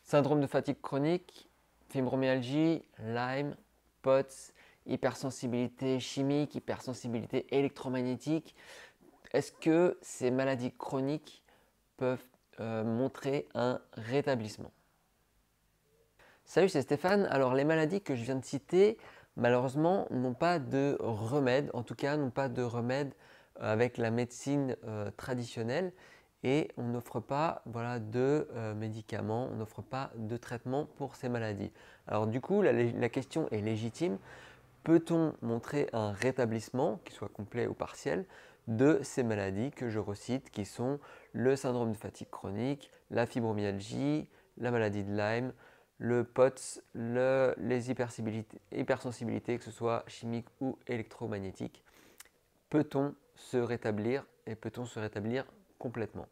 Syndrome de fatigue chronique, fibromyalgie, Lyme, POTS, hypersensibilité chimique, hypersensibilité électromagnétique. Est-ce que ces maladies chroniques peuvent montrer un rétablissement? Salut, c'est Stéphane. Alors les maladies que je viens de citer, malheureusement, n'ont pas de remède, en tout cas n'ont pas de remède avec la médecine traditionnelle, et on n'offre pas de médicaments, on n'offre pas de traitement pour ces maladies. Alors du coup, la question est légitime. Peut-on montrer un rétablissement, qu'il soit complet ou partiel, de ces maladies que je recite, qui sont le syndrome de fatigue chronique, la fibromyalgie, la maladie de Lyme, le POTS, les hypersensibilités, que ce soit chimiques ou électromagnétiques? Peut-on se rétablir et peut-on se rétablir complètement?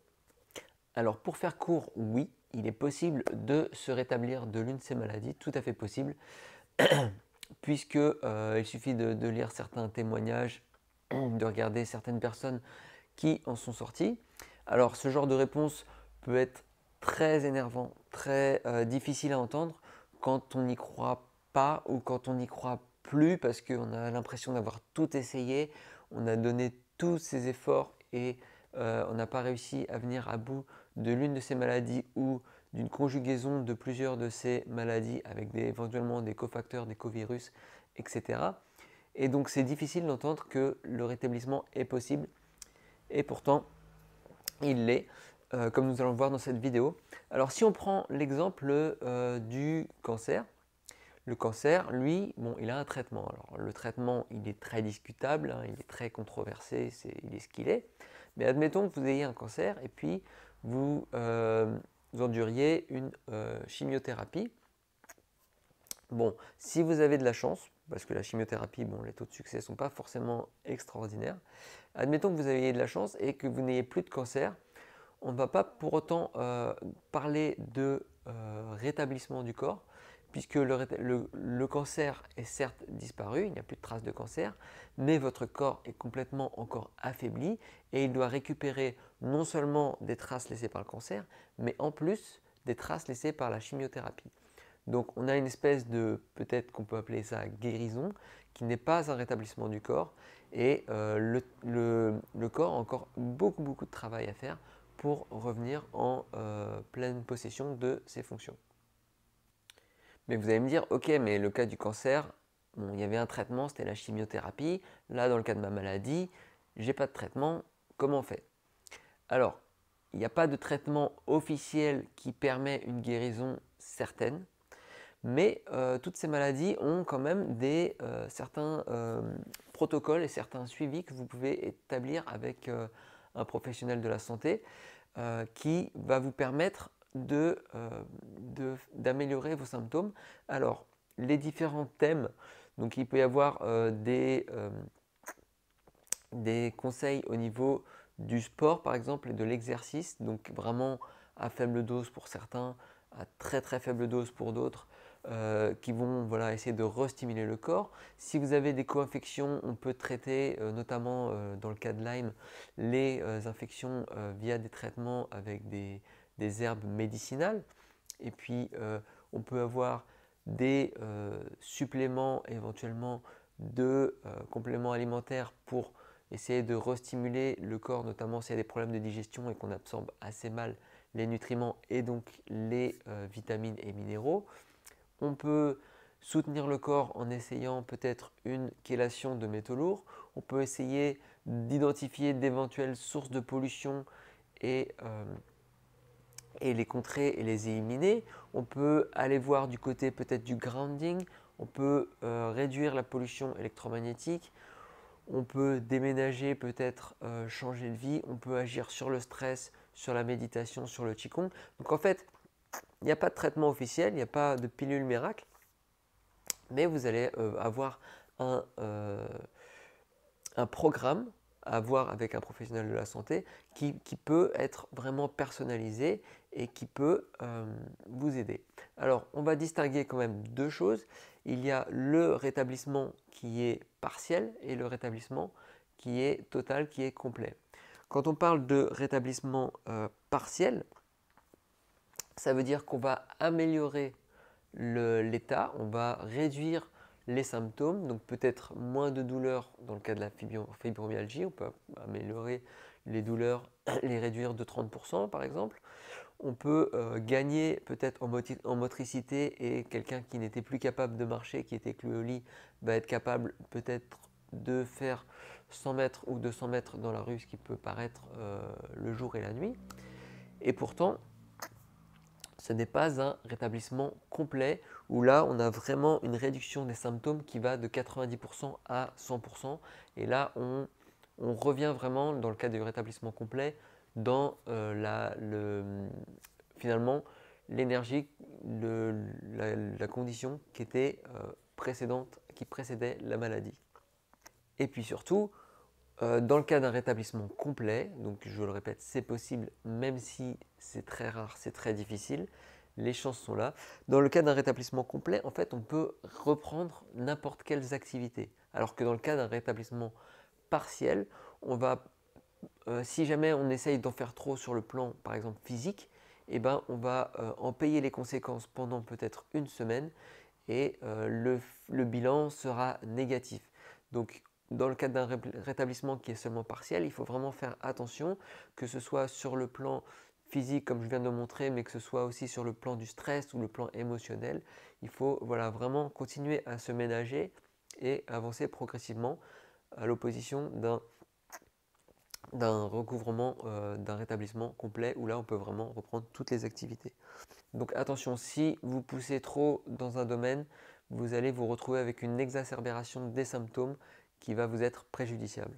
Alors pour faire court, oui, il est possible de se rétablir de l'une de ces maladies, tout à fait possible, puisque il suffit de lire certains témoignages, de regarder certaines personnes qui en sont sorties. Alors ce genre de réponse peut être très énervant, très difficile à entendre quand on n'y croit pas ou quand on n'y croit plus parce qu'on a l'impression d'avoir tout essayé, on a donné tous ses efforts et on n'a pas réussi à venir à bout de l'une de ces maladies ou d'une conjugaison de plusieurs de ces maladies avec éventuellement des cofacteurs, des covirus, etc. Et donc c'est difficile d'entendre que le rétablissement est possible et pourtant il l'est, comme nous allons le voir dans cette vidéo. Alors si on prend l'exemple du cancer, le cancer, lui, bon, il a un traitement. Alors le traitement, il est très discutable, hein, il est très controversé, il est ce qu'il est. Mais admettons que vous ayez un cancer et puis vous enduriez une chimiothérapie. Bon, si vous avez de la chance, parce que la chimiothérapie, bon, les taux de succès ne sont pas forcément extraordinaires, admettons que vous ayez de la chance et que vous n'ayez plus de cancer, on ne va pas pour autant parler de rétablissement du corps, puisque le cancer est certes disparu, il n'y a plus de traces de cancer, mais votre corps est complètement encore affaibli et il doit récupérer non seulement des traces laissées par le cancer, mais en plus des traces laissées par la chimiothérapie. Donc on a une espèce de, peut-être qu'on peut appeler ça guérison, qui n'est pas un rétablissement du corps, et le corps a encore beaucoup de travail à faire pour revenir en pleine possession de ses fonctions. Mais vous allez me dire, ok, mais le cas du cancer, bon, il y avait un traitement, c'était la chimiothérapie. Là, dans le cas de ma maladie, j'ai pas de traitement, comment on fait? Alors, il n'y a pas de traitement officiel qui permet une guérison certaine, mais toutes ces maladies ont quand même certains protocoles et certains suivis que vous pouvez établir avec un professionnel de la santé qui va vous permettre d'améliorer vos symptômes. Alors, les différents thèmes, donc il peut y avoir des conseils au niveau du sport par exemple et de l'exercice, donc vraiment à faible dose pour certains, à très faible dose pour d'autres, qui vont essayer de restimuler le corps. Si vous avez des co-infections, on peut traiter, notamment dans le cas de Lyme, les infections via des traitements avec des herbes médicinales. Et puis, on peut avoir des suppléments éventuellement de compléments alimentaires pour essayer de restimuler le corps, notamment s'il y a des problèmes de digestion et qu'on absorbe assez mal les nutriments et donc les vitamines et minéraux. On peut soutenir le corps en essayant peut-être une chélation de métaux lourds. On peut essayer d'identifier d'éventuelles sources de pollution et les contrer et les éliminer. On peut aller voir du côté peut-être du grounding. On peut réduire la pollution électromagnétique. On peut déménager, peut-être changer de vie. On peut agir sur le stress, sur la méditation, sur le qigong. Donc en fait, il n'y a pas de traitement officiel, il n'y a pas de pilule miracle, mais vous allez avoir un programme à voir avec un professionnel de la santé qui peut être vraiment personnalisé et qui peut vous aider. Alors, on va distinguer quand même deux choses. Il y a le rétablissement qui est partiel et le rétablissement qui est total, qui est complet. Quand on parle de rétablissement partiel, Ça veut dire qu'on va améliorer l'état, on va réduire les symptômes, donc peut-être moins de douleurs dans le cas de la fibromyalgie, on peut améliorer les douleurs, les réduire de 30% par exemple. On peut gagner peut-être en motricité et quelqu'un qui n'était plus capable de marcher, qui était cloué au lit, va être capable peut-être de faire 100 mètres ou 200 mètres dans la rue, ce qui peut paraître le jour et la nuit. Et pourtant, ce n'est pas un rétablissement complet où là, on a vraiment une réduction des symptômes qui va de 90% à 100%. Et là, on revient vraiment, dans le cas du rétablissement complet, dans finalement l'énergie, la condition qui était précédente, qui précédait la maladie. Et puis surtout, dans le cas d'un rétablissement complet, donc je le répète, c'est possible, même si c'est très rare, c'est très difficile, les chances sont là. Dans le cas d'un rétablissement complet, en fait, on peut reprendre n'importe quelles activités. Alors que dans le cas d'un rétablissement partiel, si jamais on essaye d'en faire trop sur le plan, par exemple, physique, eh ben, on va en payer les conséquences pendant peut-être une semaine et le bilan sera négatif. Donc, dans le cadre d'un rétablissement qui est seulement partiel, il faut vraiment faire attention, que ce soit sur le plan physique, comme je viens de le montrer, mais que ce soit aussi sur le plan du stress ou le plan émotionnel. Il faut vraiment continuer à se ménager et avancer progressivement à l'opposition d'un recouvrement, d'un rétablissement complet où là on peut vraiment reprendre toutes les activités. Donc attention, si vous poussez trop dans un domaine, vous allez vous retrouver avec une exacerbation des symptômes qui va vous être préjudiciable.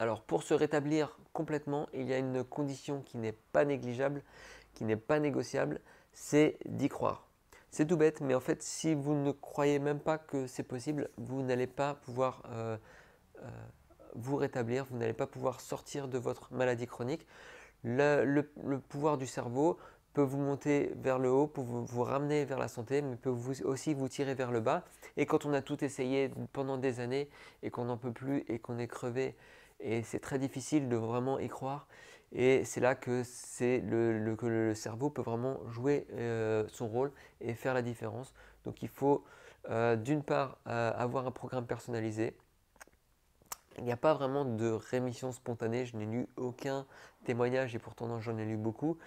Alors pour se rétablir complètement, il y a une condition qui n'est pas négligeable, qui n'est pas négociable, c'est d'y croire. C'est tout bête, mais en fait si vous ne croyez même pas que c'est possible, vous n'allez pas pouvoir vous rétablir, vous n'allez pas pouvoir sortir de votre maladie chronique. Le pouvoir du cerveau peut vous monter vers le haut, peut vous ramener vers la santé, mais peut aussi vous tirer vers le bas. Et quand on a tout essayé pendant des années et qu'on n'en peut plus et qu'on est crevé, et c'est très difficile de vraiment y croire, et c'est là que le cerveau peut vraiment jouer son rôle et faire la différence. Donc il faut d'une part avoir un programme personnalisé. Il n'y a pas vraiment de rémission spontanée, je n'ai lu aucun témoignage et pourtant j'en ai lu beaucoup.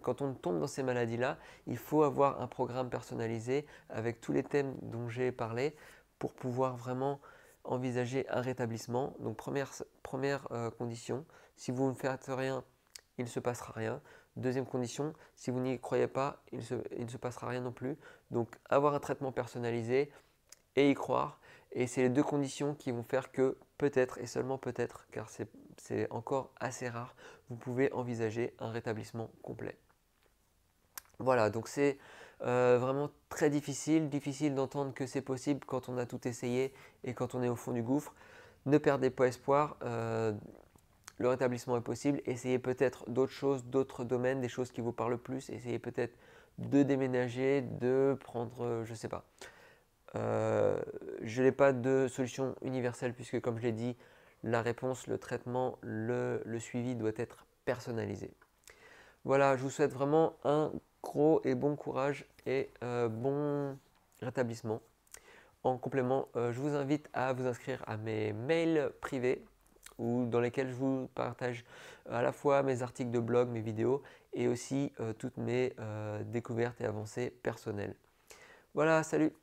Quand on tombe dans ces maladies-là, il faut avoir un programme personnalisé avec tous les thèmes dont j'ai parlé pour pouvoir vraiment envisager un rétablissement. Donc première condition, si vous ne faites rien, il ne se passera rien. Deuxième condition, si vous n'y croyez pas, il ne se passera rien non plus. Donc avoir un traitement personnalisé et y croire. Et c'est les deux conditions qui vont faire que peut-être, et seulement peut-être, car c'est encore assez rare, vous pouvez envisager un rétablissement complet. Voilà, donc c'est vraiment très difficile d'entendre que c'est possible quand on a tout essayé et quand on est au fond du gouffre. Ne perdez pas espoir, le rétablissement est possible. Essayez peut-être d'autres choses, d'autres domaines, des choses qui vous parlent plus. Essayez peut-être de déménager, de prendre, je ne sais pas. Je n'ai pas de solution universelle puisque comme je l'ai dit, la réponse, le traitement, le suivi doit être personnalisé. Voilà, je vous souhaite vraiment un gros et bon courage et bon rétablissement. En complément, je vous invite à vous inscrire à mes mails privés dans lesquels je vous partage à la fois mes articles de blog, mes vidéos et aussi toutes mes découvertes et avancées personnelles. Voilà, salut!